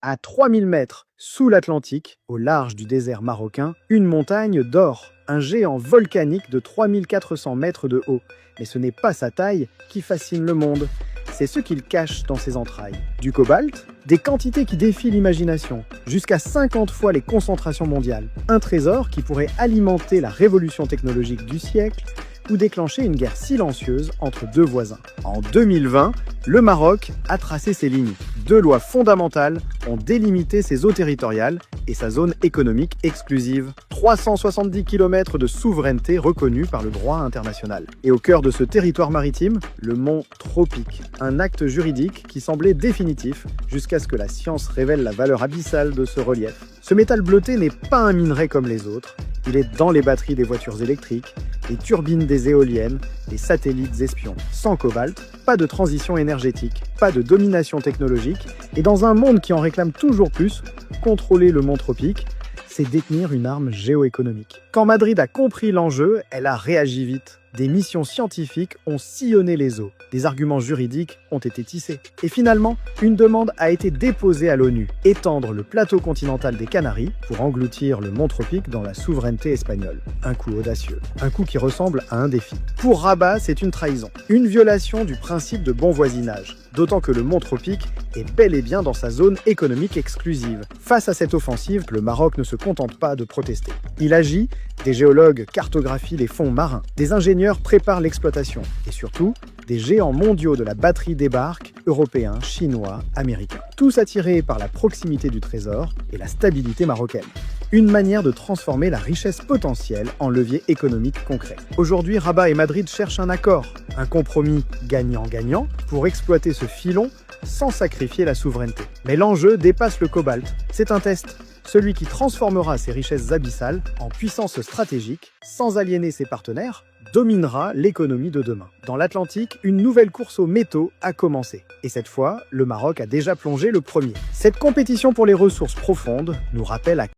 À 3000 mètres sous l'Atlantique, au large du désert marocain, une montagne dort, un géant volcanique de 3400 mètres de haut. Mais ce n'est pas sa taille qui fascine le monde, c'est ce qu'il cache dans ses entrailles. Du cobalt, des quantités qui défient l'imagination, jusqu'à 50 fois les concentrations mondiales. Un trésor qui pourrait alimenter la révolution technologique du siècle ou déclencher une guerre silencieuse entre deux voisins. En 2020, le Maroc a tracé ses lignes. Deux lois fondamentales ont délimité ses eaux territoriales et sa zone économique exclusive. 370 km de souveraineté reconnue par le droit international. Et au cœur de ce territoire maritime, le mont Tropique. Un acte juridique qui semblait définitif jusqu'à ce que la science révèle la valeur abyssale de ce relief. Ce métal bleuté n'est pas un minerai comme les autres. Il est dans les batteries des voitures électriques, les turbines des éoliennes, les satellites espions. Sans cobalt, pas de transition énergétique, pas de domination technologique, et dans un monde qui en réclame toujours plus, contrôler le mont Tropique, c'est détenir une arme géoéconomique. Quand Madrid a compris l'enjeu, elle a réagi vite. Des missions scientifiques ont sillonné les eaux, des arguments juridiques ont été tissés. Et finalement, une demande a été déposée à l'ONU, étendre le plateau continental des Canaries pour engloutir le mont Tropique dans la souveraineté espagnole. Un coup audacieux, un coup qui ressemble à un défi. Pour Rabat, c'est une trahison, une violation du principe de bon voisinage, d'autant que le mont Tropique est bel et bien dans sa zone économique exclusive. Face à cette offensive, le Maroc ne se contente pas de protester. Il agit, des géologues cartographient les fonds marins, des ingénieurs préparent l'exploitation, et surtout, des géants mondiaux de la batterie débarquent, européens, chinois, américains. Tous attirés par la proximité du trésor et la stabilité marocaine. Une manière de transformer la richesse potentielle en levier économique concret. Aujourd'hui, Rabat et Madrid cherchent un accord, un compromis gagnant-gagnant pour exploiter ce filon sans sacrifier la souveraineté. Mais l'enjeu dépasse le cobalt. C'est un test. Celui qui transformera ces richesses abyssales en puissance stratégique, sans aliéner ses partenaires, dominera l'économie de demain. Dans l'Atlantique, une nouvelle course aux métaux a commencé. Et cette fois, le Maroc a déjà plongé le premier. Cette compétition pour les ressources profondes nous rappelle à